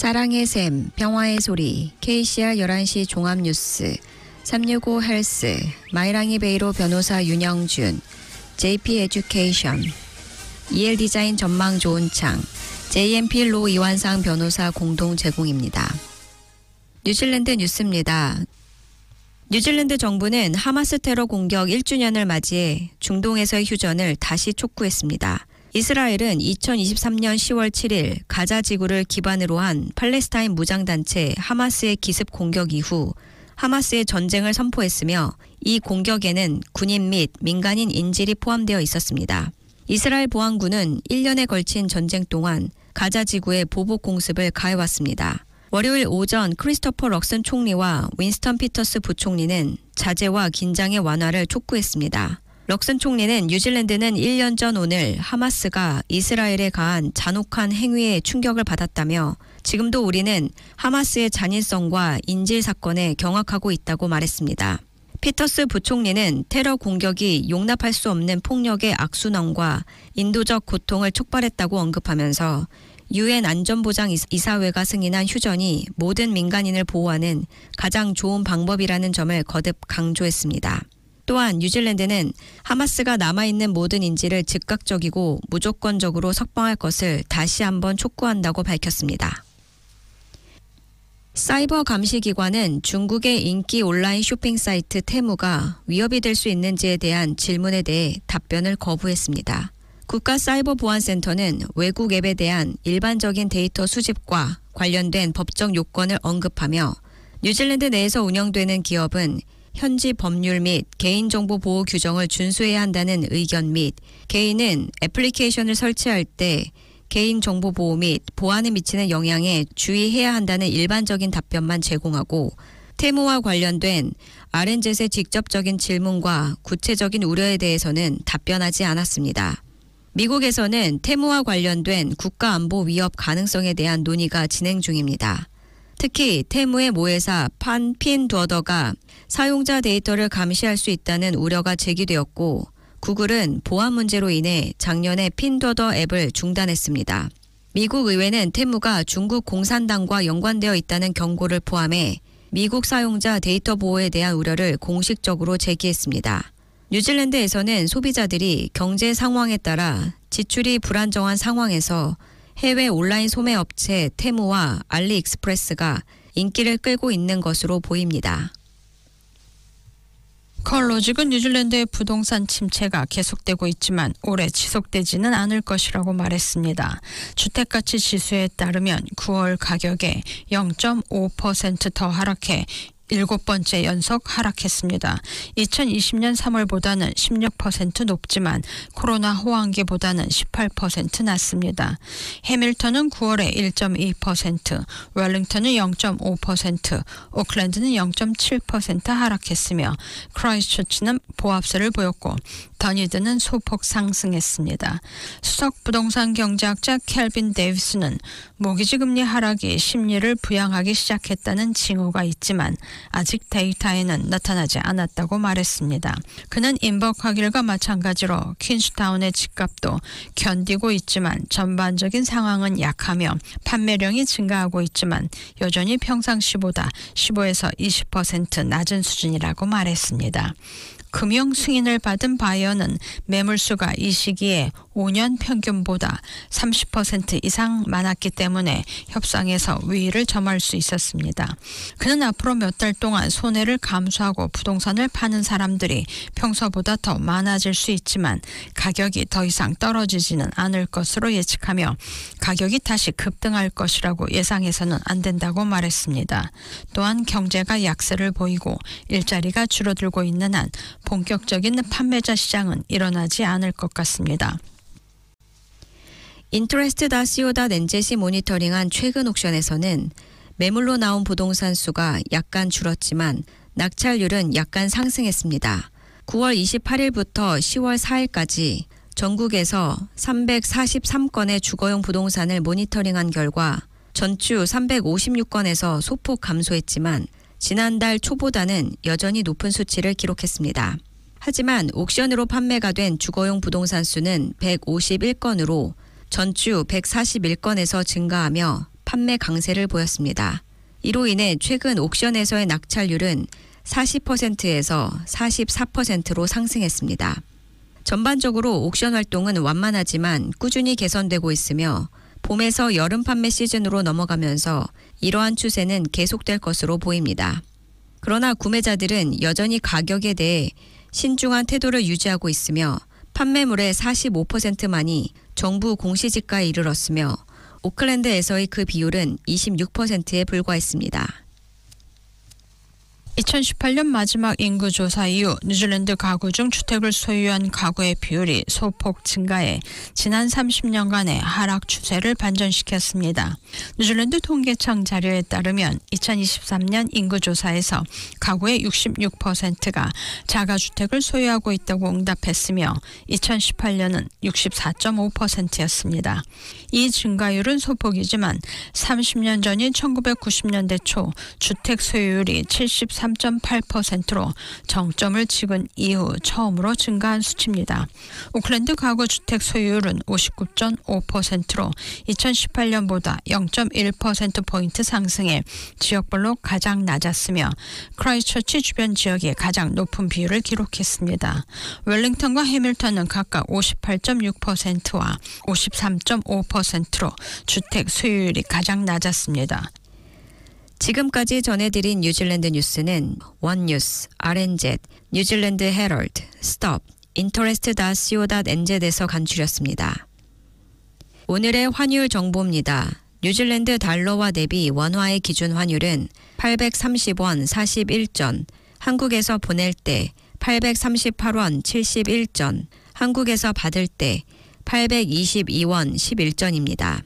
사랑의 샘, 평화의 소리, KCR 11시 종합뉴스, 365 헬스, 마이랑이 베이로 변호사 윤영준, JP 에듀케이션, EL 디자인 전망 좋은 창, JMP 로 이완상 변호사 공동 제공입니다. 뉴질랜드 뉴스입니다. 뉴질랜드 정부는 하마스 테러 공격 1주년을 맞이해 중동에서의 휴전을 다시 촉구했습니다. 이스라엘은 2023년 10월 7일 가자 지구를 기반으로 한 팔레스타인 무장단체 하마스의 기습 공격 이후 하마스의 전쟁을 선포했으며 이 공격에는 군인 및 민간인 인질이 포함되어 있었습니다. 이스라엘 보안군은 1년에 걸친 전쟁 동안 가자 지구에 보복 공습을 가해왔습니다. 월요일 오전 크리스토퍼 럭슨 총리와 윈스턴 피터스 부총리는 자제와 긴장의 완화를 촉구했습니다. 럭슨 총리는 뉴질랜드는 1년 전 오늘 하마스가 이스라엘에 가한 잔혹한 행위에 충격을 받았다며 지금도 우리는 하마스의 잔인성과 인질 사건에 경악하고 있다고 말했습니다. 피터스 부총리는 테러 공격이 용납할 수 없는 폭력의 악순환과 인도적 고통을 촉발했다고 언급하면서 UN 안전보장이사회가 승인한 휴전이 모든 민간인을 보호하는 가장 좋은 방법이라는 점을 거듭 강조했습니다. 또한 뉴질랜드는 하마스가 남아있는 모든 인질을 즉각적이고 무조건적으로 석방할 것을 다시 한번 촉구한다고 밝혔습니다. 사이버 감시기관은 중국의 인기 온라인 쇼핑 사이트 테무가 위협이 될 수 있는지에 대한 질문에 대해 답변을 거부했습니다. 국가사이버보안센터는 외국 앱에 대한 일반적인 데이터 수집과 관련된 법적 요건을 언급하며 뉴질랜드 내에서 운영되는 기업은 현지 법률 및 개인정보 보호 규정을 준수해야 한다는 의견 및 개인은 애플리케이션을 설치할 때 개인정보 보호 및 보안에 미치는 영향에 주의해야 한다는 일반적인 답변만 제공하고 테무와 관련된 RNZ의 직접적인 질문과 구체적인 우려에 대해서는 답변하지 않았습니다. 미국에서는 테무와 관련된 국가안보 위협 가능성에 대한 논의가 진행 중입니다. 특히 테무의 모회사 핀두어더가 사용자 데이터를 감시할 수 있다는 우려가 제기되었고 구글은 보안 문제로 인해 작년에 핀두어더 앱을 중단했습니다. 미국 의회는 테무가 중국 공산당과 연관되어 있다는 경고를 포함해 미국 사용자 데이터 보호에 대한 우려를 공식적으로 제기했습니다. 뉴질랜드에서는 소비자들이 경제 상황에 따라 지출이 불안정한 상황에서 해외 온라인 소매 업체 테무와 알리익스프레스가 인기를 끌고 있는 것으로 보입니다. 컬로직은 뉴질랜드의 부동산 침체가 계속되고 있지만 오래 지속되지는 않을 것이라고 말했습니다. 주택가치 지수에 따르면 9월 가격에 0.5% 더 하락해 7번째 연속 하락했습니다. 2020년 3월보다는 16% 높지만 코로나 호황기보다는 18% 낮습니다. 해밀턴은 9월에 1.2%, 웰링턴은 0.5%, 오클랜드는 0.7% 하락했으며 크라이스처치는 보합세를 보였고 더니든은 소폭 상승했습니다. 수석 부동산 경제학자 켈빈 데이비스는 모기지 금리 하락이 심리를 부양하기 시작했다는 징후가 있지만 아직 데이터에는 나타나지 않았다고 말했습니다. 그는 인버카길과 마찬가지로 퀸스타운의 집값도 견디고 있지만 전반적인 상황은 약하며 판매량이 증가하고 있지만 여전히 평상시보다 15에서 20% 낮은 수준이라고 말했습니다. 금융 승인을 받은 바이어는 매물수가 이 시기에 5년 평균보다 30% 이상 많았기 때문에 협상에서 위를 점할 수 있었습니다. 그는 앞으로 몇 달 동안 손해를 감수하고 부동산을 파는 사람들이 평소보다 더 많아질 수 있지만 가격이 더 이상 떨어지지는 않을 것으로 예측하며 가격이 다시 급등할 것이라고 예상해서는 안 된다고 말했습니다. 또한 경제가 약세를 보이고 일자리가 줄어들고 있는 한 본격적인 판매자 시장은 일어나지 않을 것 같습니다. 인트레스트.co.nz이 모니터링한 최근 옥션에서는 매물로 나온 부동산 수가 약간 줄었지만 낙찰률은 약간 상승했습니다. 9월 28일부터 10월 4일까지 전국에서 343건의 주거용 부동산을 모니터링한 결과 전주 356건에서 소폭 감소했지만 지난달 초보다는 여전히 높은 수치를 기록했습니다. 하지만 옥션으로 판매가 된 주거용 부동산 수는 151건으로 전주 141건에서 증가하며 판매 강세를 보였습니다. 이로 인해 최근 옥션에서의 낙찰률은 40%에서 44%로 상승했습니다. 전반적으로 옥션 활동은 완만하지만 꾸준히 개선되고 있으며 봄에서 여름 판매 시즌으로 넘어가면서 이러한 추세는 계속될 것으로 보입니다. 그러나 구매자들은 여전히 가격에 대해 신중한 태도를 유지하고 있으며 판매물의 45%만이 정부 공시지가에 이르렀으며 오클랜드에서의 그 비율은 26%에 불과했습니다. 2018년 마지막 인구조사 이후 뉴질랜드 가구 중 주택을 소유한 가구의 비율이 소폭 증가해 지난 30년간의 하락 추세를 반전시켰습니다. 뉴질랜드 통계청 자료에 따르면 2023년 인구조사에서 가구의 66%가 자가주택을 소유하고 있다고 응답했으며 2018년은 64.5%였습니다. 이 증가율은 소폭이지만 30년 전인 1990년대 초 주택 소유율이 73.8%로 정점을 찍은 이후 처음으로 증가한 수치입니다. 오클랜드 가구 주택 소유율은 59.5%로 2018년보다 0.1%포인트 상승해 지역별로 가장 낮았으며 크라이스처치 주변 지역이 가장 높은 비율을 기록했습니다. 웰링턴과 해밀턴은 각각 58.6%와 53.5%로 주택 소유율이 가장 낮았습니다. 지금까지 전해드린 뉴질랜드 뉴스는 원뉴스, RNZ, 뉴질랜드 헤럴드, 스톱, interest.co.nz에서 간추렸습니다. 오늘의 환율 정보입니다. 뉴질랜드 달러와 대비 원화의 기준 환율은 830원 41전, 한국에서 보낼 때 838원 71전, 한국에서 받을 때 822원 11전입니다.